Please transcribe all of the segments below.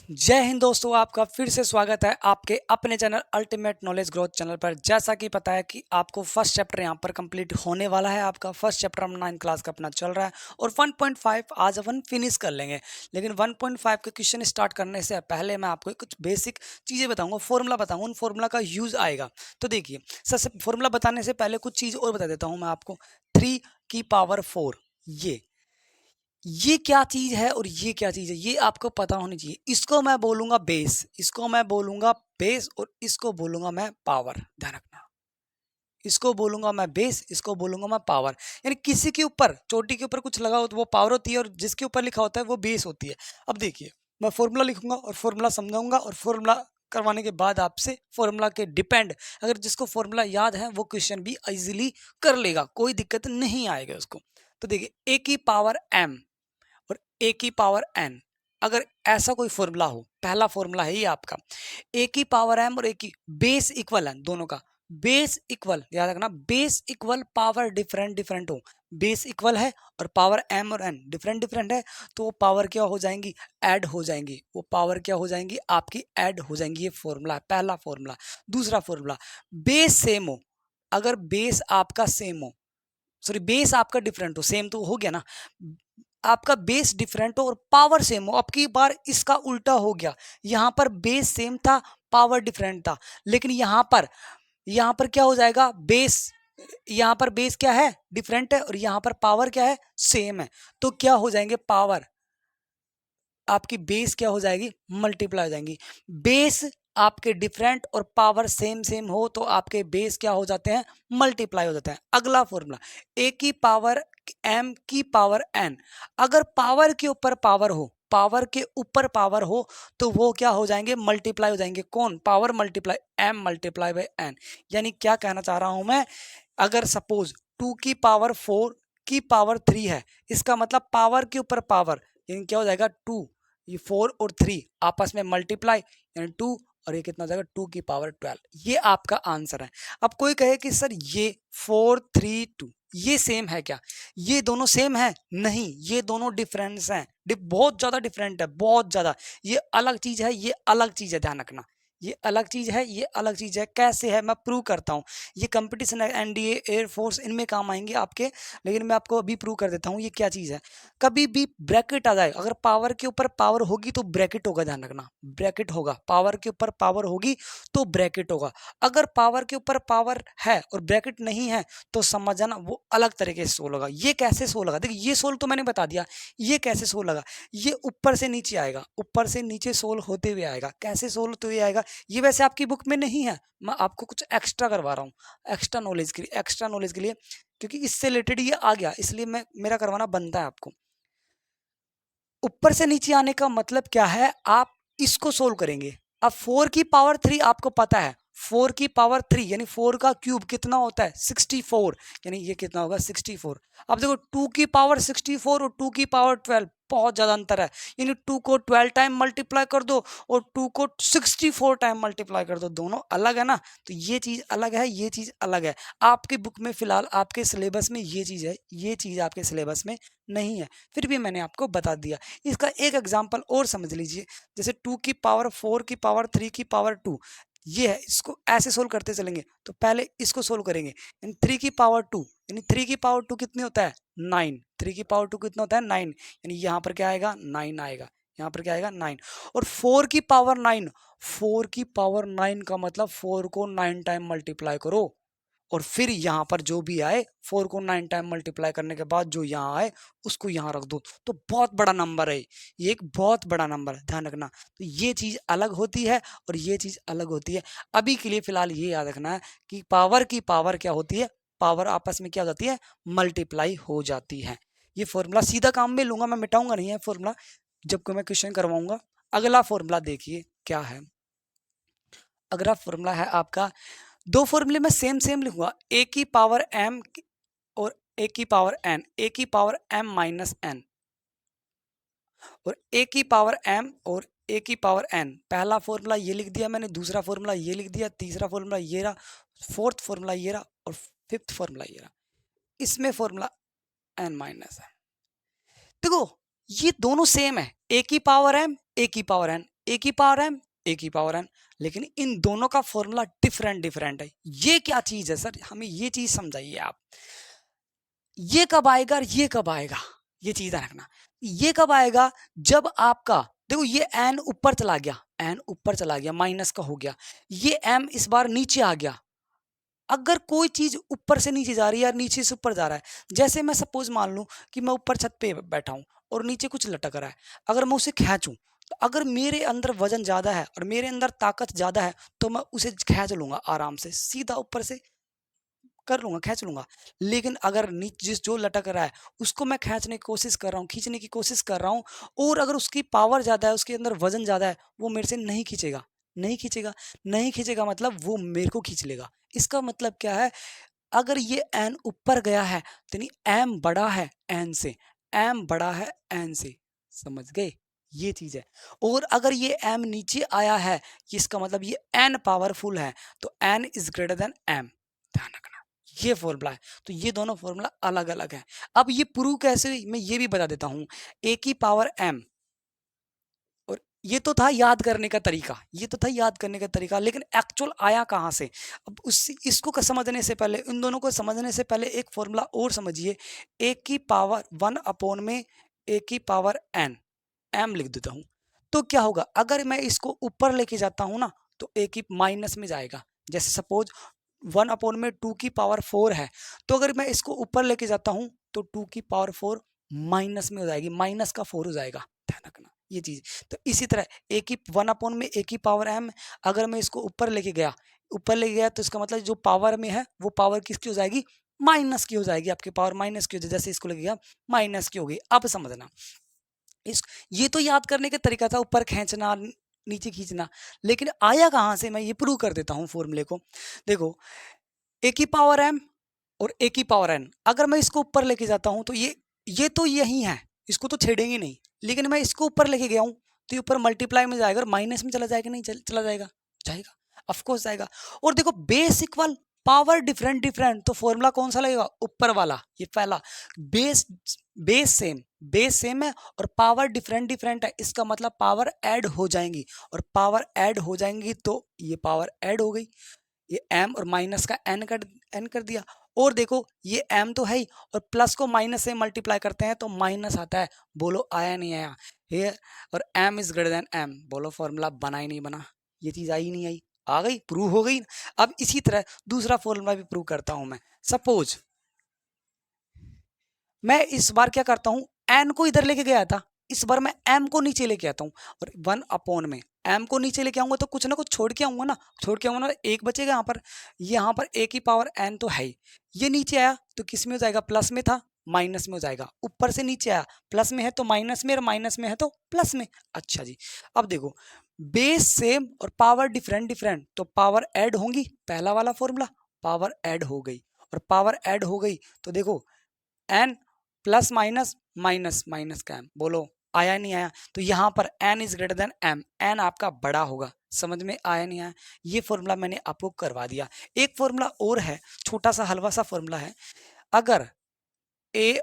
जय हिंद दोस्तों, आपका फिर से स्वागत है आपके अपने channel ultimate knowledge growth channel पर। जैसा कि पता है कि आपको फर्स्ट चैप्टर यहां पर कंप्लीट होने वाला है। आपका फर्स्ट चैप्टर हम 9 क्लास का अपना चल रहा है और 1.5 आज अपन फिनिश कर लेंगे। लेकिन 1.5 के क्वेश्चन स्टार्ट करने से पहले मैं आपको कुछ बेसिक चीज़ें बताऊंगा, फॉर्मूला बताऊंगा, उन फॉर्मूला का यूज आएगा। तो देखिए, सबसे फॉर्मूला बताने से पहले कुछ चीज़ और बता देता हूँ मैं आपको। 3 की पावर 4 ये क्या चीज है और ये क्या चीज है, ये आपको पता होनी चाहिए। इसको मैं बोलूंगा बेस, इसको मैं बोलूंगा बेस और इसको बोलूंगा मैं पावर। ध्यान रखना, इसको बोलूंगा मैं बेस, इसको बोलूंगा मैं पावर। यानी किसी के ऊपर, चोटी के ऊपर कुछ लगा हो तो वो पावर होती है और जिसके ऊपर लिखा होता है वो बेस होती है। अब देखिए, मैं फॉर्मूला लिखूंगा और फॉर्मूला समझाऊंगा और फॉर्मूला करवाने के बाद आपसे फॉर्मूला के डिपेंड, अगर जिसको फॉर्मूला याद है वो क्वेश्चन भी इजीली कर लेगा, कोई दिक्कत नहीं आएगा उसको। तो देखिए, ए की पावर एम और ए की पावर एन, अगर ऐसा कोई फॉर्मूला हो, पहला फॉर्मूला है ये आपका। ए की पावर एम और ए की बेस इक्वल है, दोनों का बेस इक्वल, याद रखना base equal, power different different हो। बेस इक्वल है और पावर एम और एन डिफरेंट डिफरेंट है, तो वो पावर क्या हो जाएंगी, ऐड हो जाएंगी। वो पावर क्या हो जाएंगी, आपकी ऐड हो जाएंगी। ये फॉर्मूला है, पहला फॉर्मूला। दूसरा फॉर्मूला, बेस सेम हो, अगर बेस आपका सेम हो, सॉरी बेस आपका डिफरेंट हो, सेम तो हो गया ना, आपका बेस डिफरेंट हो और पावर सेम हो। अब की बार इसका उल्टा हो गया, यहां पर बेस सेम था, पावर डिफरेंट था, लेकिन यहां पर क्या हो जाएगा, बेस, यहां पर बेस क्या है, डिफरेंट है, और यहां पर पावर क्या है, सेम है। तो क्या हो जाएंगे, पावर आपकी बेस क्या हो जाएगी, मल्टीप्लाई हो जाएंगी। बेस आपके डिफरेंट और पावर सेम सेम हो तो आपके बेस क्या हो जाते हैं, मल्टीप्लाई हो जाते हैं। अगला फॉर्मूला, ए की पावर एम की पावर एन, अगर पावर के ऊपर पावर हो, पावर के ऊपर पावर हो तो वो क्या हो जाएंगे, मल्टीप्लाई हो जाएंगे। कौन, power multiply M multiply by N. यानी क्या कहना चाह रहा हूं मैं, अगर सपोज 2 की पावर 4 की पावर 3 है, इसका मतलब पावर के ऊपर पावर, यानी क्या हो जाएगा 2, ये 4 और 3 आपस में मल्टीप्लाई, यानी 2, और ये कितना हो जाएगा 2 की पावर 12। ये आपका आंसर है। अब कोई कहे कि सर ये 4 3 2 ये सेम है क्या, ये दोनों सेम है, नहीं, ये दोनों डिफरेंस हैं, बहुत ज्यादा डिफरेंट है, बहुत ज्यादा। ये अलग चीज है, ये अलग चीज है, ध्यान रखना, ये अलग चीज है, ये अलग चीज है। कैसे है, मैं प्रूव करता हूँ। ये कंपटीशन है, एनडीए, एयरफोर्स, इनमें काम आएंगे आपके, लेकिन मैं आपको अभी प्रूव कर देता हूँ ये क्या चीज है। कभी भी ब्रैकेट आ जाए, अगर पावर के ऊपर पावर होगी तो ब्रैकेट होगा, ध्यान रखना, ब्रैकेट होगा। पावर के ऊपर पावर होगी तो ब्रैकेट होगा। अगर पावर के ऊपर पावर है और ब्रैकेट नहीं है तो समझ जाना वो अलग तरीके से सोल होगा। ये कैसे सोल होगा, देखिए ये सोल तो मैंने बता दिया, ये कैसे सोल होगा, ये ऊपर से नीचे आएगा, ऊपर से नीचे सोल होते हुए आएगा। कैसे सोल होते हुए आएगा, ये वैसे आपकी बुक में नहीं है, मैं आपको कुछ एक्स्ट्रा करवा रहा हूँ, एक्स्ट्रा नॉलेज के लिए, एक्स्ट्रा नॉलेज के लिए, क्योंकि इससे रिलेटेड ये आ गया, इसलिए मैं मेरा करवाना बनता है आपको। ऊपर से नीचे आने का मतलब क्या है, आप इसको सोल्व करेंगे। अब 4 की पावर 3 आपको पता है, 4 की पावर 3 यानी 4 का क्यूब कितना होता है, 64, यानी ये कितना होगा 64। अब देखो 2 की पावर 64 और 2 की पावर 12, बहुत ज्यादा अंतर है। यानी 2 को 12 टाइम मल्टीप्लाई कर दो और 2 को 64 टाइम मल्टीप्लाई कर दो, दोनों अलग है ना। तो ये चीज अलग है, ये चीज अलग है। आपकी बुक में फिलहाल आपके सिलेबस में ये चीज है, ये चीज आपके सिलेबस में नहीं है, फिर भी मैंने आपको बता दिया। इसका एक एग्जांपल और समझ लीजिए, जैसे 2 की पावर 4 की पावर 3 की पावर 2 ये है, इसको ऐसे सोल्व करते चलेंगे। तो पहले इसको सोल्व करेंगे, यानी 3 की पावर 2, यानी 3 की पावर 2 कितनी होता है, 9। 3 की पावर 2 कितना होता है, 9, यानी यहाँ पर क्या आएगा, 9 आएगा, यहाँ पर क्या आएगा, 9। और 4 की पावर 9, 4 की पावर 9 का मतलब 4 को 9 टाइम मल्टीप्लाई करो और फिर यहाँ पर जो भी आए, 4 को 9 टाइम मल्टीप्लाई करने के बाद जो यहाँ आए उसको यहाँ रख दो, तो बहुत बड़ा नंबर है ये, एक बहुत बड़ा नंबर है, ध्यान रखना। तो ये चीज अलग होती है और ये चीज अलग होती है। अभी के लिए फिलहाल ये याद रखना है कि पावर की पावर क्या होती है, पावर आपस में क्या हो जाती है, मल्टीप्लाई हो जाती है। ये फॉर्मूला सीधा काम में लूंगा, मैं मिटाऊंगा नहीं है फॉर्मूला, जब कोई मैं क्वेश्चन करवाऊंगा। अगला फॉर्मूला देखिए क्या है, अगला फॉर्मूला है आपका, दो फॉर्मूले में सेम सेम लिखूंगा, ए की पावर एम और ए की पावर एन, ए की पावर एम माइनस एन, और ए की पावर एम और ए की पावर एन। पहला फॉर्मूला ये लिख दिया मैंने, दूसरा फॉर्मूला ये लिख दिया, तीसरा फॉर्मूला ये रहा, फोर्थ फॉर्मूला ये रहा और फिफ्थ फॉर्मूला ये रहा। इसमें फॉर्मूला एन माइनस है। देखो ये दोनों सेम है, ए की पावर एम, ए की पावर एन, ए की पावर एम, ए की पावर एन, लेकिन इन दोनों का फॉर्मूला डिफरेंट डिफरेंट है। ये क्या चीज है सर, हमें ये चीज समझाइए आप। ये कब आएगा और ये कब आएगा, ये चीज रखना। ये कब आएगा, जब आपका देखो ये एन ऊपर चला गया, एन ऊपर चला गया, माइनस का हो गया, ये एम इस बार नीचे आ गया। अगर कोई चीज ऊपर से नीचे जा रही है या नीचे से ऊपर जा रहा है, जैसे मैं सपोज मान लूं कि मैं ऊपर छत पे बैठा हूं और नीचे कुछ लटक रहा है, अगर मैं उसे खींचूं तो अगर मेरे अंदर वजन ज्यादा है और मेरे अंदर ताकत ज्यादा है तो मैं उसे खींच लूंगा आराम से, सीधा ऊपर से कर लूंगा, खींच लूंगा। लेकिन अगर नीचे जिस जो लटक रहा है उसको मैं खींचने की कोशिश कर रहा हूँ, खींचने की कोशिश कर रहा हूँ, और अगर उसकी पावर ज्यादा है, उसके अंदर वजन ज्यादा है, वो मेरे से नहीं खींचेगा, नहीं खींचेगा, नहीं खींचेगा, मतलब वो मेरे को खींच लेगा। इसका मतलब क्या है, अगर ये एन ऊपर गया है तो नहीं, एम बड़ा है एन से, एम बड़ा है एन से, समझ गए, ये चीज है। और अगर ये एम नीचे आया है, इसका मतलब ये एन पावरफुल है, तो N is greater than M, ध्यान रखना, ये फॉर्मूला है। तो ये दोनों फॉर्मूला अलग अलग है। अब ये प्रूव कैसे हुई, मैं ये भी बता देता हूं। ए की पावर एम, और ये तो था याद करने का तरीका, ये तो था याद करने का तरीका, लेकिन एक्चुअल आया कहाँ से। अब उस इसको समझने से पहले, इन दोनों को समझने से पहले एक फॉर्मूला और समझिए। ए की पावर 1 में ए की पावर एन, एम लिख देता हूं, तो क्या होगा, अगर मैं इसको ऊपर लेके जाता हूं ना तो ए की माइनस में जाएगा। जैसे सपोज 1 में 2 की पावर 4 है, तो अगर मैं इसको ऊपर लेके जाता हूं तो 2 की पावर 4 माइनस में हो जाएगी, माइनस का 4 हो जाएगा, ध्यान रखना ये चीज। तो इसी तरह ए की 1 में ए की पावर एम, अगर मैं इसको ऊपर लेके गया, ऊपर लेके गया तो इसका मतलब जो पावर में है वो पावर किसकी हो जाएगी, माइनस की हो जाएगी, आपकी पावर माइनस की हो जाएगी। जैसे इसको लेके गया माइनस की हो गई। अब समझना, इस ये तो याद करने का तरीका था, ऊपर खींचना नीचे खींचना, लेकिन आया कहां से, मैं ये प्रूव कर देता हूं फॉर्मूले को। देखो ए की पावर एम और ए की पावर एन, अगर मैं इसको ऊपर लेके जाता हूं तो ये तो यही है, इसको तो छेड़ेंगे नहीं, लेकिन मैं इसको ऊपर लेके गया हूं तो ये ऊपर मल्टीप्लाई में जाएगा और माइनस में चला जाएगा, नहीं चला जाएगा, जाएगा, ऑफ कोर्स जाएगा। और देखो base equal power different different, तो फॉर्मूला कौन सा लगेगा, ऊपर वाला, ये पहला। बेस बेस सेम है और पावर डिफरेंट डिफरेंट है, इसका मतलब पावर ऐड हो जाएंगी, और पावर ऐड हो जाएंगी तो ये पावर ऐड हो गई, ये m और माइनस का n कर दिया। और देखो ये m तो है ही, और प्लस को माइनस से मल्टीप्लाई करते हैं तो माइनस आता है, बोलो आया नहीं आया, ये और m is greater then m, बोलो फॉर्मूला बना ही नहीं बना, ये चीज आई नहीं आई, आ गई, प्रूव हो गई। अब इसी तरह दूसरा फॉर्मूला भी प्रूव करता हूं मैं। सपोज मैं इस बार क्या करता हूं, n को इधर लेके गया था, इस बार मैं m को नीचे लेके आता हूं, और 1 में m को नीचे लेके आऊंगा तो कुछ ना कुछ छोड़ के आऊंगा ना, छोड़ के आऊंगा ना, एक बचेगा यहाँ पर a की पावर n तो है ही, ये नीचे आया तो किस में हो जाएगा, प्लस में था माइनस में हो जाएगा, ऊपर से नीचे आया प्लस में है तो माइनस में, और माइनस में है तो प्लस में। अच्छा जी, अब देखो बेस सेम और पावर डिफरेंट डिफरेंट, तो पावर ऐड होंगी, पहला वाला फॉर्मूला, पावर ऐड हो गई, और पावर ऐड हो गई तो देखो N plus minus, minus minus का एम, बोलो आया नहीं आया, तो यहाँ पर N is greater than M, N आपका बड़ा होगा, समझ में आया नहीं आया, ये फॉर्मूला मैंने आपको करवा दिया। एक फॉर्मूला और है, छोटा सा हलवा सा फॉर्मूला है, अगर ए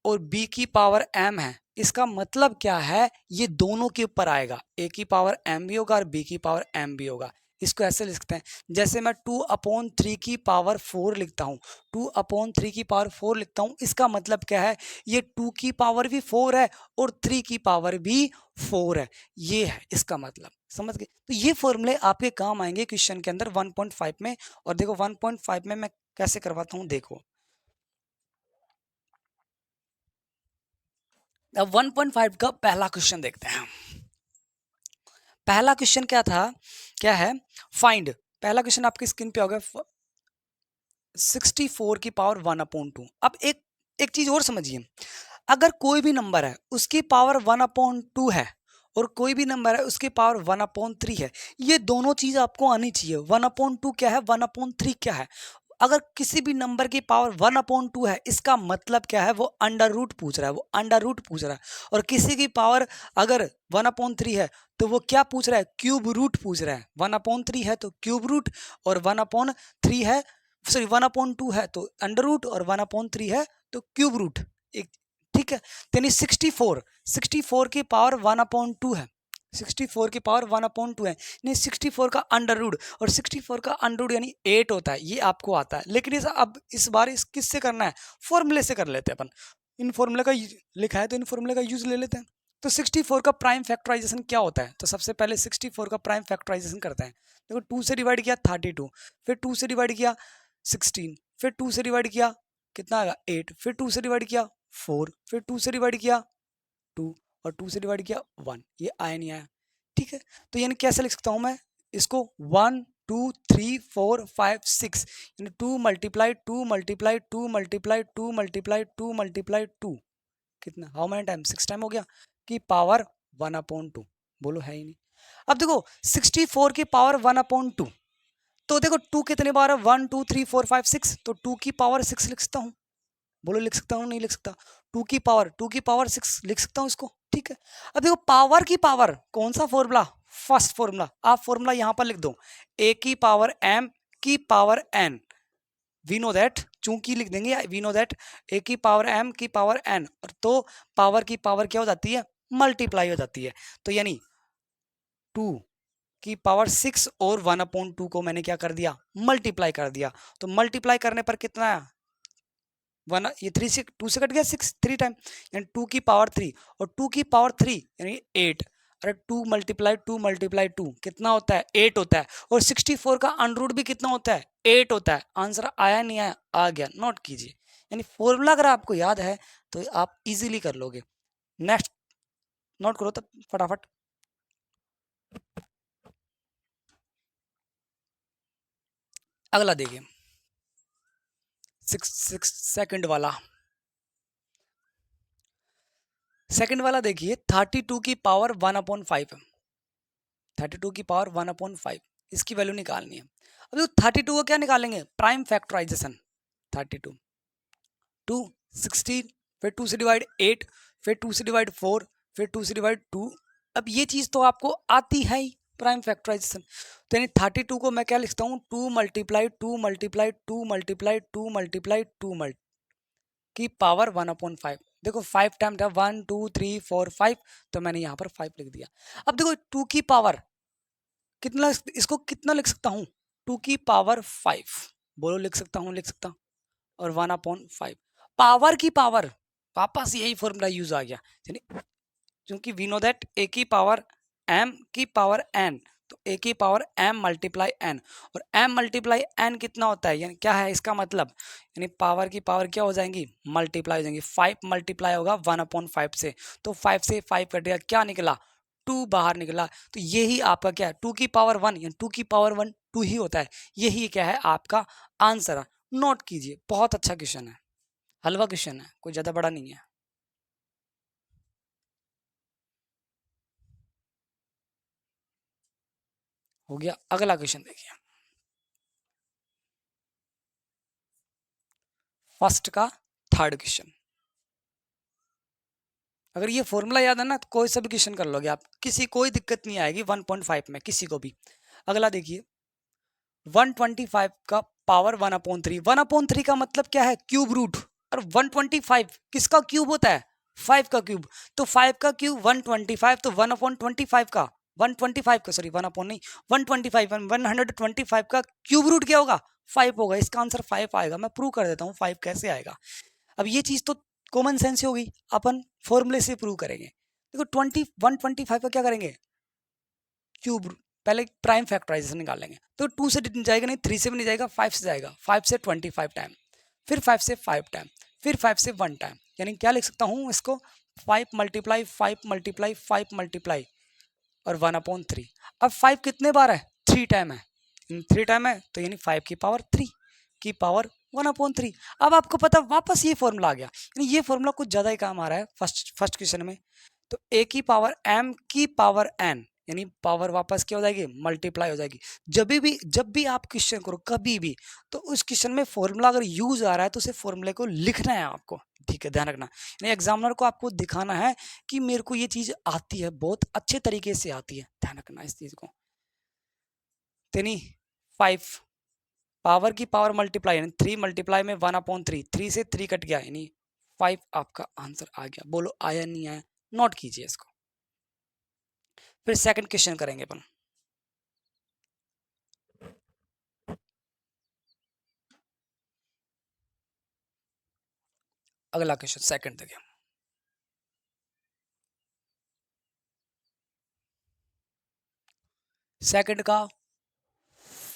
और बी की पावर एम है, इसका मतलब क्या है, ये दोनों के ऊपर आएगा, ए की पावर एम भी होगा और बी की पावर एम भी होगा। इसको ऐसे लिखते हैं, जैसे मैं 2/3 की पावर 4 लिखता हूँ, 2/3 की पावर 4 लिखता हूँ, इसका मतलब क्या है, ये 2 की पावर भी 4 है और 3 की पावर भी 4 है, ये है इसका मतलब, समझ गए। तो ये फॉर्मूले आपके काम आएंगे क्वेश्चन के अंदर 1.5 में। और देखो 1.5 में मैं कैसे करवाता हूँ, देखो अब 1.5 का पहला क्वेश्चन देखते हैं। पहला क्वेश्चन क्या था, क्या है, फाइंड, पहला क्वेश्चन आपकी स्क्रीन पे होगा, 64 की पावर 1/2। अब एक चीज और समझिए, अगर कोई भी नंबर है उसकी पावर 1/2 है और कोई भी नंबर है उसकी पावर 1/3 है, ये दोनों चीज आपको आनी चाहिए। 1/2 क्या है, 1/3 क्या है। अगर किसी भी नंबर की पावर 1/2 है, इसका मतलब क्या है, वो अंडर रूट पूछ रहा है, वो अंडर रूट पूछ रहा है। और किसी की पावर अगर 1/3 है तो वो क्या पूछ रहा है, क्यूब रूट पूछ रहा है। 1/3 है तो क्यूब रूट, और 1/3 है, सॉरी 1/2 है तो अंडर रूट, और 1/3 है तो क्यूब रूट। एक ठीक है, यानी 64 की पावर 1/2 है, 64 की पावर 1/2 है, नहीं 64 का अंडर रूट, और 64 का अंडर रूट यानी 8 होता है, ये आपको आता है। लेकिन अब इस बार किससे करना है, फॉर्मूले से कर लेते हैं अपन। इन फॉर्मूले का लिखा है तो इन फॉर्मूले का यूज ले लेते हैं। तो 64 का प्राइम फैक्टराइजेशन क्या होता है, तो सबसे पहले 64 का प्राइम फैक्टराइजेशन करते हैं। देखो 2 से डिवाइड किया 32, फिर 2 से डिवाइड किया 16, फिर 2 से डिवाइड किया कितना आएगा 8, फिर 2 से डिवाइड किया 4, फिर 2 से डिवाइड किया 2, और 2 से डिवाइड किया 1, ये आया नहीं आया, ठीक है। तो यानी कैसे लिख सकता हूं मैं इसको, 1 2 3 4 5 6, यानी 2 multiply 2 multiply 2 multiply 2 multiply 2 multiply 2, कितना, हाउ मेनी टाइम, 6 टाइम हो गया, की पावर 1/2। बोलो है ही नहीं। अब देखो 64 की पावर 1/2, तो देखो 2 कितने बार है, 1 2 3 4 5 6, तो 2 की पावर 6 लिख सकता हूँ। बोलो लिख सकता हूँ नहीं लिख सकता, 2 की पावर 6 लिख सकता हूँ इसको, ठीक है। अब देखो पावर की पावर, कौन सा फॉर्मूला, फर्स्ट फॉर्मूला, आप फॉर्मूला यहां पर लिख दो, a की पावर m की power n, we know that, चूंकि लिख देंगे वी नो दैट a की पावर m की पावर n, और तो पावर की पावर क्या हो जाती है, मल्टीप्लाई हो जाती है। तो यानी 2 की पावर 6 और 1/2 को मैंने क्या कर दिया, मल्टीप्लाई कर दिया। तो मल्टीप्लाई करने पर कितना आया, 1, ये 3 से 2 से कट गया 6, 3 टाइम, यानी 2 की पावर 3, और 2 की पावर 3 यानी 8, अरे 2 मल्टीप्लाई 2 कितना होता है, 8 होता है, और 64 का अंडर रूट भी कितना होता है, 8 होता है। आंसर आया नहीं आया, आ गया, नोट कीजिए। यानी फॉर्मूला अगर आपको याद है तो आप इजीली कर लोगे। नेक्स्ट नोट करो तब फटाफट। अगला देखिए, 6 सेकंड वाला, सेकंड वाला देखिए, 32 की पावर 1/5 है, 32 की पावर 1/5, इसकी वैल्यू निकालनी है। अब देखो 32 को क्या निकालेंगे, प्राइम फैक्टराइजेशन, 32 2 16, फिर 2 से डिवाइड 8, फिर 2 से डिवाइड 4, फिर 2 से डिवाइड 2। अब ये चीज तो आपको आती है ही, प्राइम फैक्टराइजेशन। तो यानी 32 को मैं क्या लिखता हूँ, 2 मल्टीप्लाई 2 मल्टीप्लाई 2 मल्टीप्लाई 2 मल्टीप्लाई 2 की पावर 1/5। देखो 5 टाइम था, 1 2 3 4 5, तो मैंने यहाँ पर 5 लिख दिया। अब देखो 2 की पावर कितना, इसको कितना लिख सकता हूँ, 2 की पावर 5, बोलो लिख सकता हूँ, लिख सकता, और 1/5 पावर की पावर, वापस यही फॉर्मूला यूज आ गया, यानी क्योंकि वी नो दैट a की पावर m की पावर n, तो a की पावर m मल्टीप्लाई n, और m मल्टीप्लाई n कितना होता है, यानी क्या है इसका मतलब, यानी पावर की पावर क्या हो जाएंगी, मल्टीप्लाई हो जाएंगी। 5 मल्टीप्लाई होगा 1/5 से, तो 5 से 5 कटेगा, क्या निकला, 2 बाहर निकला। तो यही आपका क्या है, 2 की पावर 1, यानी 2 की पावर 1 2 ही होता है, यही क्या है आपका आंसर है। नोट कीजिए, बहुत अच्छा क्वेश्चन है, हलवा क्वेश्चन है, कोई ज्यादा बड़ा नहीं है। हो गया, अगला क्वेश्चन देखिए, फर्स्ट का थर्ड क्वेश्चन। अगर ये फॉर्मूला याद है ना तो कोई सा भी क्वेश्चन कर लोगे आप, किसी कोई दिक्कत नहीं आएगी 1.5 में किसी को भी। अगला देखिए, 125 का पावर 1/3, 1/3 का मतलब क्या है, क्यूब रूट, और 125 किसका क्यूब होता है, 5 का क्यूब, तो 5 का क्यूब 125, तो 1/25 का 125 का सॉरी 1 अपॉन नहीं 125 125 का क्यूब रूट क्या होगा, 5 होगा। इसका आंसर 5 आएगा। मैं प्रूव कर देता हूँ 5 कैसे आएगा। अब ये चीज तो कॉमन सेंस से होगी, अपन फॉर्मूले से प्रूव करेंगे। देखो 125 का क्या करेंगे, क्यूब, पहले प्राइम फैक्टराइजेशन निकालेंगे, तो 2 से जाएगा नहीं, 3 से भी नहीं जाएगा, 5 से जाएगा, 5 से 25 टाइम, फिर 5 से 5 टाइम, फिर 5 से 1 टाइम, यानी क्या लिख सकता हूँ इसको, 5 मल्टीप्लाई 5 मल्टीप्लाई 5 मल्टीप्लाई और 1/3। अब 5 कितने बार है, 3 टाइम है, 3 टाइम है, तो यानी 5 की पावर 3 की पावर 1/3। अब आपको पता वापस ये फॉर्मूला आ गया, यानी ये फॉर्मूला कुछ ज्यादा ही काम आ रहा है फर्स्ट क्वेश्चन में। तो a की पावर m की पावर n, यानी पावर वापस क्या हो जाएगी, मल्टीप्लाई हो जाएगी। जब भी आप क्वेश्चन करो कभी भी, तो उस क्वेश्चन में फॉर्मूला अगर यूज आ रहा है तो उसे फॉर्मूले को लिखना है आपको, ठीक है, ध्यान रखना। यानी एग्जामिनर को आपको दिखाना है कि मेरे को ये चीज आती है, बहुत अच्छे तरीके से आती है, ध्यान रखना इस चीज को। यानी 5 पावर की पावर मल्टीप्लाई, यानी 3 मल्टीप्लाई में 1/3, 3 से 3 कट गया, यानी 5 आपका आंसर आ गया। बोलो आया नहीं आया, नोट कीजिए इसको। फिर सेकंड क्वेश्चन करेंगे अपन। अगला क्वेश्चन सेकंड देखिए। सेकंड का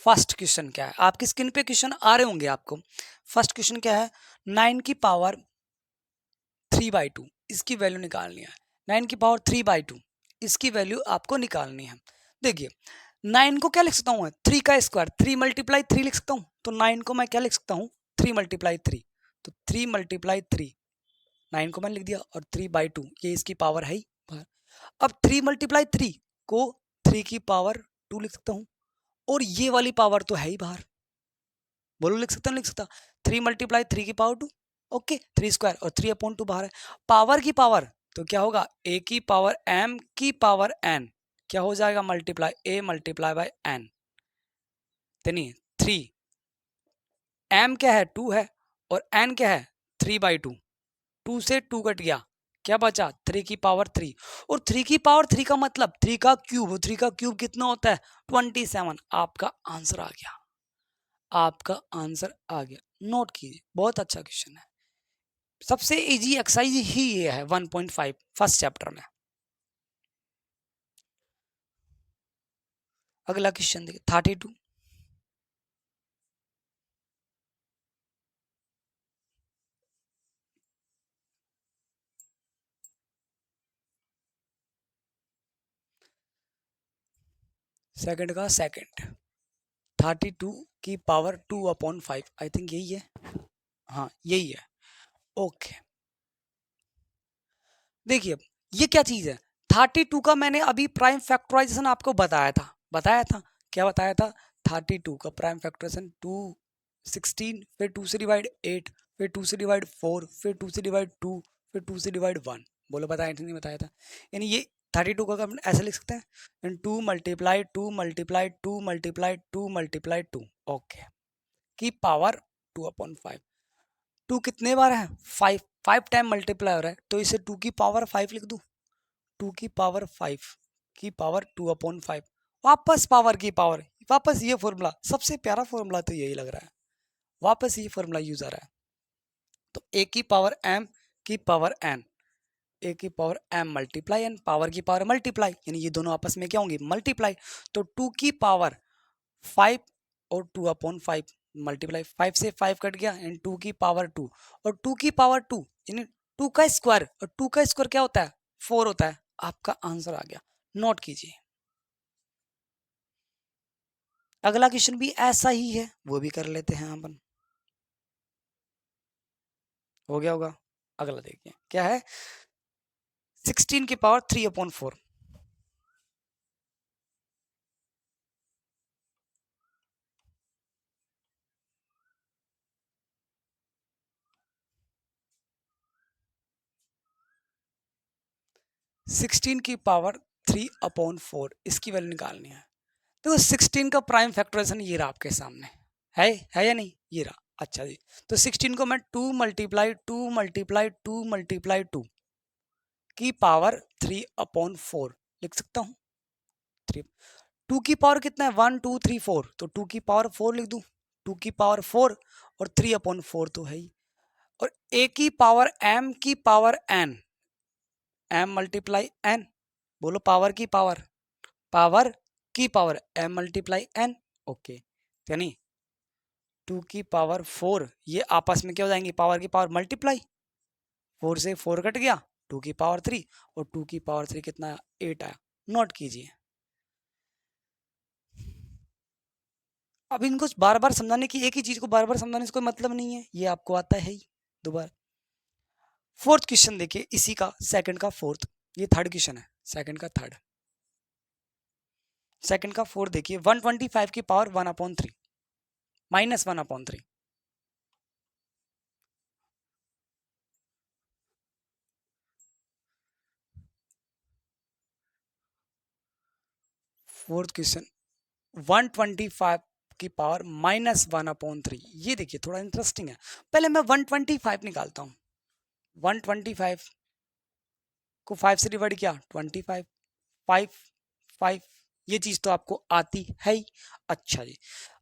फर्स्ट क्वेश्चन क्या है, आपकी स्क्रीन पे क्वेश्चन आ रहे होंगे आपको। फर्स्ट क्वेश्चन क्या है, 9 की पावर 3/2 इसकी वैल्यू निकालनी है। 9 की पावर 3/2 इसकी वैल्यू आपको निकालनी है। देखिए 9 को क्या लिख सकता हूँ, 3 का स्क्वायर, 3 मल्टीप्लाई 3 लिख सकता हूँ। तो 9 को मैं क्या लिख सकता हूँ, 3 मल्टीप्लाई 3। तो 3 मल्टीप्लाई 3, 9 को मैंने लिख दिया, और 3/2 ये इसकी पावर है ही बाहर। अब 3 मल्टीप्लाई 3 को 3 की पावर 2 लिख सकता हूँ, और ये वाली पावर तो है ही बाहर। बोलो लिख सकता, लिख सकता। 3 मल्टीप्लाई 3 की पावर 2, ओके, 3 स्क्वायर, और 3/2 बाहर है। पावर की पावर तो क्या होगा, a की पावर m की पावर n, क्या हो जाएगा, multiply a multiply by n। यानी 3, m क्या है 2 है, और n क्या है 3/2। 2 से 2 कट गया, क्या बचा 3 की पावर 3। और 3 की पावर 3 का मतलब 3 का क्यूब, 3 का क्यूब कितना होता है 27। आपका आंसर आ गया, आपका आंसर आ गया। नोट कीजिए, बहुत अच्छा क्वेश्चन है। सबसे इजी एक्सरसाइज ही ये है 1.5 फर्स्ट चैप्टर में। अगला क्वेश्चन देखिए 32। सेकंड का सेकंड, 32 की पावर 2/5, आई थिंक यही है, हाँ यही है। ओके देखिए ये क्या चीज है, 32 का मैंने अभी प्राइम फैक्टराइजेशन आपको बताया था, बताया था, क्या बताया था, 32 का प्राइम फैक्टराइजेशन 2 16, फिर 2 से डिवाइड 8, फिर 2 से डिवाइड 4, फिर 2 से डिवाइड 2, फिर 2 से डिवाइड 1। बोलो बताया नहीं बताया था। यानी ये 32 का हम ऐसे लिख सकते हैं, 2 multiply 2 multiply 2 multiply 2 multiply 2, okay, की पावर 2/5। 2 कितने बार है 5, 5 टाइम मल्टीप्लाई हो रहा है, तो इसे 2 की पावर 5 लिख दूं। 2 की पावर 5 की पावर 2/5, वापस पावर की पावर, वापस ये फॉर्मूला, सबसे प्यारा फॉर्मूला तो यही लग रहा है, वापस ये फॉर्मूला यूज आ रहा है। तो a की पावर m की पावर n, a की power m multiply n, power की पावर मल्टीप्लाई, यानी ये दोनों आपस में क्या होंगे, मल्टीप्लाई। तो 2 की पावर 5 और 2/5 मल्टीप्लाई, 5 से 5 कट गया, एंड 2 की पावर 2, और 2 की पावर 2 यानी 2 का स्क्वायर, और 2 का स्क्वायर क्या होता है 4 होता है। आपका आंसर आ गया, नोट कीजिए। अगला क्वेश्चन भी ऐसा ही है, वो भी कर लेते हैं अपन, हो गया होगा। अगला देखिए क्या है, 16 की पावर 3/4, 16 की पावर 3/4 इसकी वैल्यू निकालनी है। तो 16 का प्राइम फैक्टराइजेशन ये रहा आपके सामने, है या नहीं, ये रहा। अच्छा जी, तो 16 को मैं 2 मल्टीप्लाई 2 मल्टीप्लाई 2 मल्टीप्लाई 2 की पावर 3/4 लिख सकता हूँ। 3, 2 की पावर कितना है 1 2 3 4, तो 2 की पावर 4 लिख दूँ। 2 की पावर 4 और 3/4 तो है ही, और a की पावर m की power n, m multiply n, बोलो पावर की पावर, पावर की power m multiply n, okay. यानी 2 की पावर 4, ये आपस में क्या हो जाएंगी, पावर की पावर मल्टीप्लाई, 4 से 4 कट गया, 2 की पावर 3, और 2 की पावर 3 कितना 8 आया। नोट कीजिए। अब इनको बार बार समझाने की, एक ही चीज को बार बार समझाने से कोई मतलब नहीं है, ये आपको आता है ही दोबारा। फोर्थ क्वेश्चन देखिए इसी का, सेकंड का फोर्थ, ये थर्ड क्वेश्चन है, सेकंड का थर्ड, सेकंड का फोर्थ देखिए, 125 की पावर 1/3 माइनस 1/3। फोर्थ क्वेश्चन 125 की पावर -1/3, ये देखिए थोड़ा इंटरेस्टिंग है। पहले मैं 125 निकालता हूँ, 125 को 5 से डिवाइड किया 25, 5 5, ये चीज तो आपको आती है ही। अच्छा जी,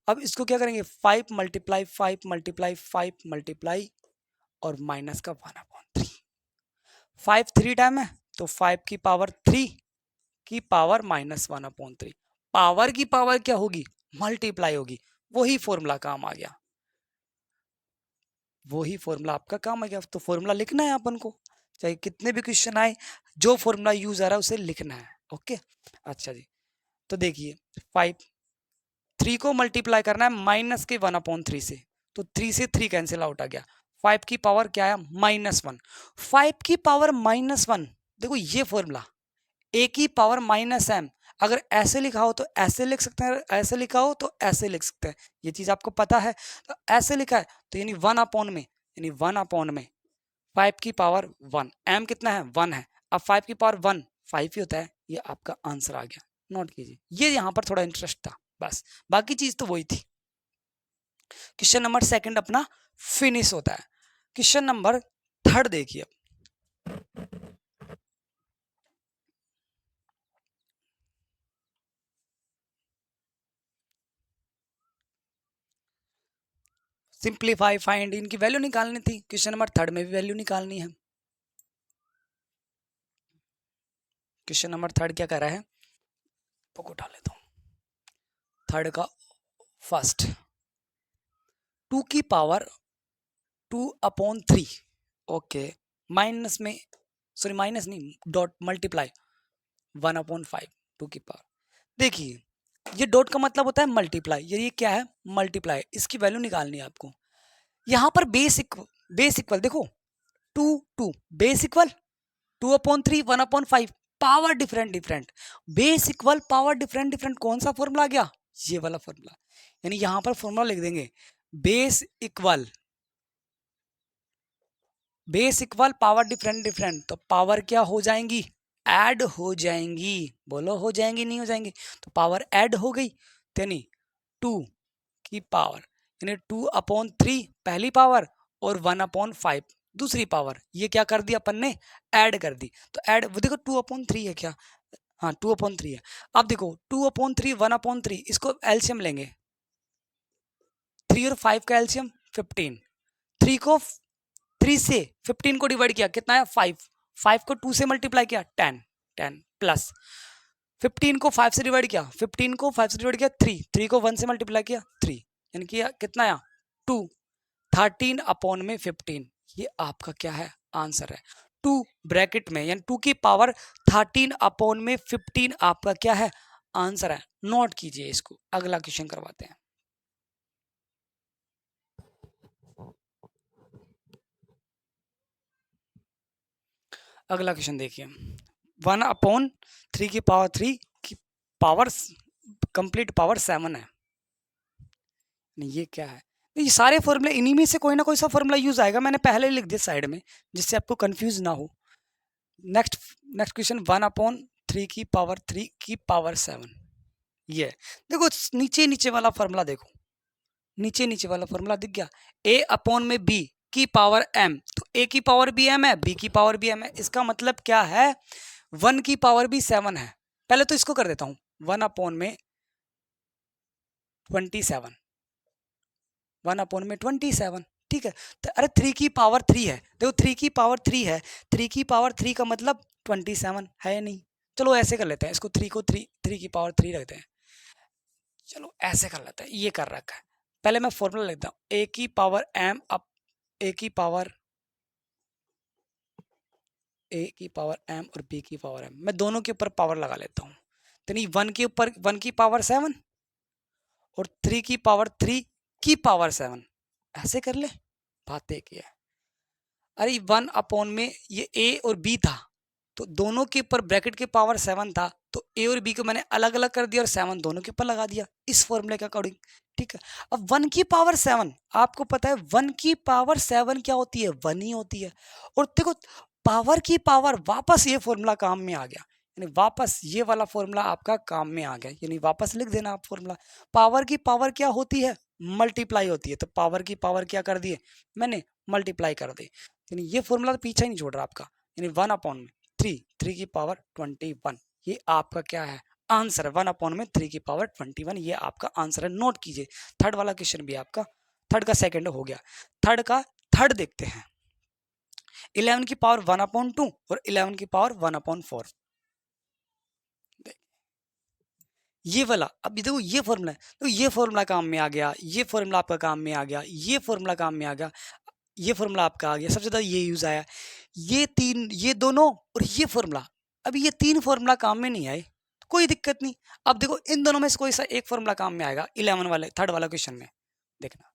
अब इसको क्या करेंगे, 5 मल्टीप्लाई 5 मल्टीप्लाई 5 मल्टीप्लाई और माइनस का 1/3। 5 3 टाइम है तो 5 की पावर 3 की पावर -1/3। पावर की पावर क्या होगी, मल्टीप्लाई होगी। वही फॉर्मूला काम आ गया, वही फॉर्मूला आपका काम आ गया। तो फॉर्मूला लिखना है अपन को, चाहे कितने भी क्वेश्चन आए, जो फॉर्मूला यूज आ रहा है उसे लिखना है। ओके, अच्छा जी, तो देखिए 5 3 को मल्टीप्लाई करना है माइनस के 1/3 से, तो 3 से 3 कैंसिल आउट आ गया। 5 की पावर क्या है, -1। 5 की पावर -1, देखो ये फॉर्मूला a की पावर -m, अगर ऐसे लिखा हो तो ऐसे लिख सकते हैं, ऐसे लिखा हो तो ऐसे लिख सकते हैं, ये चीज आपको पता है। तो ऐसे लिखा है तो यानी 1/में, यानी 1/में 5 की पावर 1, m कितना है 1 है, अब 5 की पावर 1 5 ही होता है, ये आपका आंसर आ गया। नोट कीजिए, ये यहाँ पर थोड़ा इंटरेस्ट था बस, बाकी चीज तो वही थी। क्वेश्चन नंबर सेकंड अपना फिनिश होता है। क्वेश्चन नंबर थर्ड देखिए, सिंप्लीफाई फाइंड, इनकी वैल्यू निकालनी थी। क्वेश्चन नंबर थर्ड में भी वैल्यू निकालनी है। क्वेश्चन नंबर थर्ड क्या कर रहा है, बुक उठा लेता हूं। थर्ड का फर्स्ट 2 की पावर 2/3, ओके, माइनस में, सॉरी माइनस नहीं, डॉट मल्टीप्लाई 1/5, 2 की पावर। देखिए ये डॉट का मतलब होता है मल्टीप्लाई, ये क्या है मल्टीप्लाई, इसकी वैल्यू निकालनी है आपको। यहाँ पर बेस इक्वल देखो 2 2 base equal 2/3 1/5, power different different, base equal power different different, कौन सा फॉर्मूला आ गया, ये वाला फॉर्मूला। यानी यहां पर फॉर्मूला लिख देंगे, base equal power different different, तो पावर क्या हो जाएंगी, ऐड हो जाएंगी। बोलो हो जाएंगी नहीं हो जाएंगी, तो पावर ऐड हो गई, यानी 2 की पावर, यानी 2/3 पहली पावर और 1/5 दूसरी पावर, ये क्या कर दिया अपन ने, ऐड कर दी। तो ऐड, वो देखो 2/3 है क्या, हाँ 2/3 है। अब देखो 2/3 1/3, इसको एलसीएम लेंगे, 3 और 5 का एलसीएम 15, 3 को 3 से 15 को डिवाइड किया कितना है 5, 5 को 2 से मल्टीप्लाई किया 10, 10 प्लस 15 को 5 से डिवाइड किया, 15 को 5 से डिवाइड किया 3, 3 को 1 से मल्टीप्लाई किया 3, यानी कि कितना आया 2, 13/15, ये आपका क्या है आंसर है। 2 ब्रैकेट में, यानी 2 की पावर 13/15 आपका क्या है आंसर है। नोट कीजिए इसको, अगला क्वेश्चन करवाते हैं। अगला क्वेश्चन देखिए, 1/3 की पावर 3 की पावर कंप्लीट पावर 7 है, ये क्या है, ये सारे फॉर्मूले, इन्हीं में से कोई ना कोई सा फॉर्मूला यूज आएगा, मैंने पहले ही लिख दिया साइड में जिससे आपको कंफ्यूज ना हो। नेक्स्ट नेक्स्ट क्वेश्चन, 1/3 की पावर 3 की पावर 7, ये देखो नीचे नीचे वाला फॉर्मूला देखो, नीचे नीचे वाला फॉर्मूला दिख गया, a/b की पावर m, तो a की पावर भी m है, b की पावर भी m है, इसका मतलब क्या है 1 की पावर भी 7 है। पहले तो इसको कर देता हूं, 1/27, 1/27, ठीक है। तो अरे 3 की पावर 3 है, देखो 3 की पावर 3 है, 3 की पावर 3 का मतलब 27 है या नहीं। चलो ऐसे कर लेते हैं इसको, 3 को 3 की पावर 3 रखते हैं, चलो ऐसे कर लेते हैं, ये कर रखा है। पहले मैं फॉर्मूला लिखता हूँ, ए की पावर m अप ए की पावर m और b की पावर m, मैं दोनों के ऊपर पावर लगा लेता हूँ, तो नहीं 1 के ऊपर 1 की पावर 7 और 3 की पावर 3 की पावर 7, ऐसे कर ले, बात एक ही है। अरे 1 में ये a और b था, तो दोनों के ऊपर ब्रैकेट के पावर 7 था, तो a और b को मैंने अलग अलग कर दिया और 7 दोनों के ऊपर लगा दिया इस फॉर्मूले के अकॉर्डिंग, ठीक है। अब 1 की पावर 7, आपको पता है 1 की पावर 7 क्या होती है, 1 ही होती है। और देखो पावर की पावर, वापस ये फॉर्मूला काम में आ गया, यानी वापस ये वाला फॉर्मूला आपका काम में आ गया, यानी वापस लिख देना आप फॉर्मूला। पावर की पावर क्या होती है, मल्टीप्लाई होती है, तो पावर की पावर क्या कर दिए मैंने, मल्टीप्लाई कर दी, यानी ये फॉर्मूला तो पीछा ही नहीं छोड़ रहा आपका, यानी 1/3 की पावर 21, ये आपका क्या है आंसर है 1/3 की पावर 21, ये आपका आंसर है, नोट कीजिए। थर्ड वाला क्वेश्चन भी आपका, थर्ड का सेकंड हो गया। थर्ड का थर्ड देखते हैं, 11 की पावर 1/2 और 11 की पावर 1/4। ये वाला, अभी देखो ये फॉर्मूला है, तो ये फॉर्मूला काम में आ गया, ये फॉर्मूला आपका काम में आ गया, ये फॉर्मूला काम में आ गया, ये फॉर्मूला आपका आ गया, सबसे ज्यादा ये यूज आया, ये तीन, ये दोनों और ये फॉर्मूला। अभी ये तीन फॉर्मूला काम में नहीं आए, कोई दिक्कत नहीं। अब देखो इन दोनों में से कोई सा एक फॉर्मूला काम में आएगा 11 वाले, थर्ड वाला क्वेश्चन में देखना।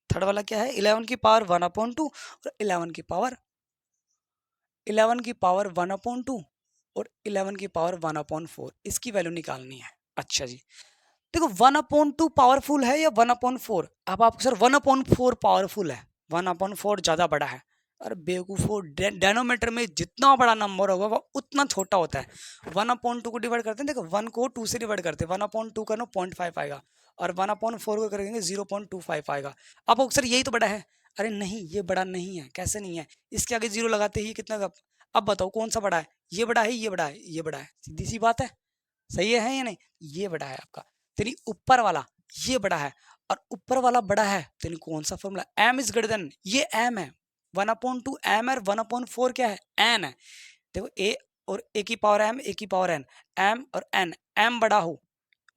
थर्ड वाला क्या है, 11 की पावर 1/2 और 11 की पावर 1/2 और 11 की पावर 1/4, इसकी वैल्यू निकालनी है। अच्छा जी, देखो 1/2 पावरफुल है या 1/4? अब आपको सर 1/4 पावरफुल है, 1/4 ज्यादा बड़ा है। अरे बेवकूफो, डेनोमीटर में जितना बड़ा नंबर होगा वो उतना छोटा होता है। 1/2 को डिवाइड करते हैं, देखो 1 को 2 से डिवाइड करते हैं, 1/2 करना 0.5 आएगा और 1/4 को करेंगे 0.25 आएगा। अब अक्सर यही तो बड़ा है। अरे नहीं, ये बड़ा नहीं है, कैसे नहीं है, इसके आगे जीरो लगाते ही कितना का। अब बताओ कौन सा बड़ा है, ये बड़ा है, ये बड़ा है, ये बड़ा है, सीधी सी बात है, सही है या नहीं? ये बड़ा है आपका, तेरी ऊपर वाला ये बड़ा है और ऊपर वाला बड़ा है, तेरी कौन सा formula, m is greater then, ये m है, 1/2 m है, 1/4 क्या है, n है। देखो a और a की पावर m, a की पावर n, m और n, m बड़ा हो,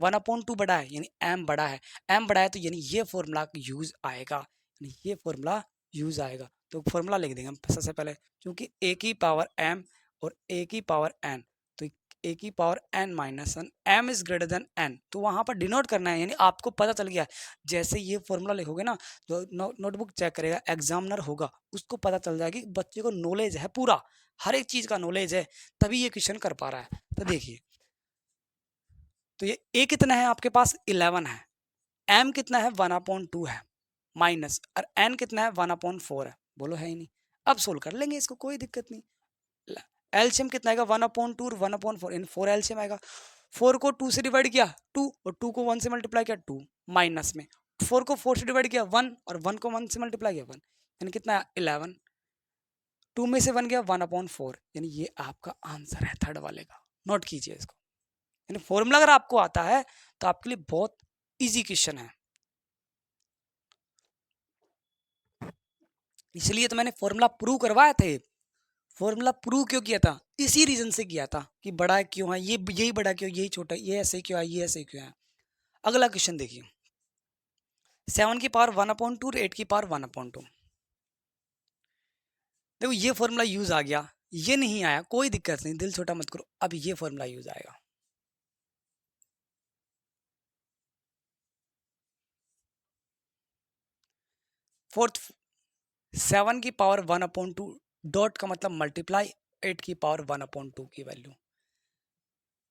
1/2 बड़ा है यानी m बड़ा है, m बड़ा है तो यानी ये फॉर्मूला यूज आएगा, यानी ये फॉर्मूला यूज आएगा। तो फॉर्मूला लिख देंगे हम सबसे पहले, क्योंकि a की पावर m और a की पावर n, तो a की power n minus 1, m is greater then n, तो वहां पर डिनोट करना है, यानी आपको पता चल गया। जैसे ये फॉर्मूला लिखोगे ना, जो नोटबुक चेक करेगा, एग्जामिनर होगा, उसको पता चल जाएगा कि बच्चे को नॉलेज है, पूरा हर एक चीज का नॉलेज है, तभी ये क्वेश्चन कर पा रहा है। तो देखिए, तो ये a कितना है आपके पास, 11 है, m कितना है 1/2 है, माइनस, और n कितना है 1/4 है, बोलो है ही नहीं। अब सोल्व कर लेंगे इसको, कोई दिक्कत नहीं। एलसीएम कितना आएगा, 1/2 और 1/4, इन 4 एलसीएम आएगा। 4 को 2 से डिवाइड किया 2, और 2 को 1 से मल्टीप्लाई किया 2, माइनस में 4 को 4 से डिवाइड किया 1, और 1 को 1 से मल्टीप्लाई किया 1, यानी कितना है 11, 2 में से 1 गया 1/4, यानी ये आपका आंसर है थर्ड वाले का। नोट कीजिए इसको, यानी फॉर्मूला अगर आपको आता है तो आपके लिए बहुत इजी क्वेश्चन है, इसलिए तो मैंने फॉर्मूला प्रूव करवाया थे। फॉर्मूला प्रूव क्यों किया था, इसी रीजन से किया था कि बड़ा क्यों है, ये यही बड़ा क्यों, यही छोटा, ये ऐसे क्यों है, ये ऐसे क्यों है। अगला क्वेश्चन देखिए, 7 की पावर 1/2 और 8 की पावर 1/2। देखो ये फॉर्मूला यूज आ गया, ये नहीं आया कोई दिक्कत नहीं, दिल छोटा मत करो, अब ये फॉर्मूला यूज आएगा। फोर्थ, 7 की पावर 1/2, डॉट का मतलब मल्टीप्लाई 8 की पावर 1/2 की वैल्यू,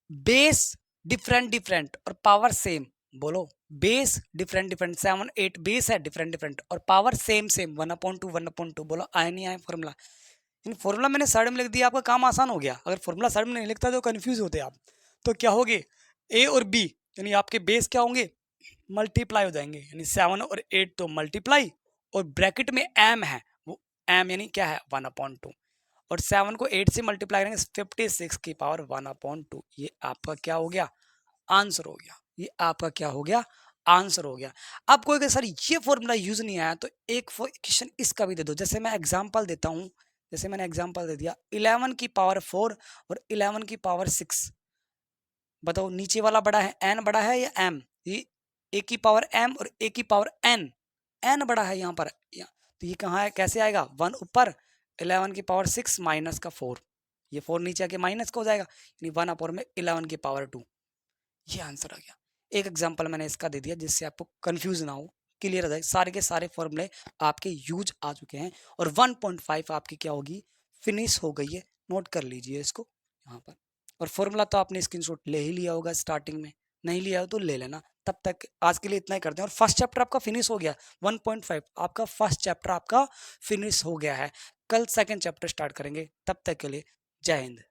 बेस डिफरेंट डिफरेंट और पावर सेम, बोलो बेस डिफरेंट डिफरेंट, 7 8 बेस है डिफरेंट डिफरेंट और पावर सेम सेम, 1/2 1/2, बोलो आए नहीं आए फॉर्मूला। इन फॉर्मूला मैंने साइड में लिख दिया, आपका काम आसान हो गया। अगर फॉर्मूला साइड में नहीं लिखता तो कंफ्यूज होते आप, तो क्या होगे, ए और बी यानी आपके बेस क्या होंगे, मल्टीप्लाई हो जाएंगे, यानी 7 और 8 तो मल्टीप्लाई, और ब्रैकेट में एम है, वो एम यानी क्या है 1/2, और 7 को 8 से मल्टीप्लाई करेंगे 56 की पावर 1/2, ये आपका क्या हो गया, आंसर हो गया। ये आपका क्या हो गया, आंसर हो गया। अब कोई सर ये फॉर्मूला यूज नहीं आया, तो एक क्वेश्चन इसका भी दे दो, जैसे मैं एग्जांपल देता हूं, जैसे मैंने एग्जांपल दे दिया 11 की पावर 4 और 11 की पावर 6, बताओ नीचे वाला बड़ा है, n बड़ा है या m, ये a की पावर m और a की पावर n, n बड़ा है यहाँ पर, तो ये कहाँ है, कैसे आएगा, 1 ऊपर, 11 की पावर 6 माइनस का 4, ये 4 नीचे आके माइनस का हो जाएगा, यानी 1 अपर में 11 की पावर 2, ये आंसर आ गया। एक एग्जांपल मैंने इसका दे दिया जिससे आपको कंफ्यूज ना हो, क्लियर हो जाए, सारे के सारे फॉर्मूले आपके यूज आ चुके हैं, और 1.5 आपकी क्या होगी, फिनिश हो गई है। नोट कर लीजिए इसको यहाँ पर, और फॉर्मूला तो आपने स्क्रीनशॉट ले ही लिया होगा स्टार्टिंग में, नहीं लिया हो तो ले लेना। तब तक आज के लिए इतना ही करते हैं, और फर्स्ट चैप्टर आपका फिनिश हो गया, 1.5 आपका फर्स्ट चैप्टर आपका फिनिश हो गया है। कल सेकंड चैप्टर स्टार्ट करेंगे, तब तक के लिए जय हिंद।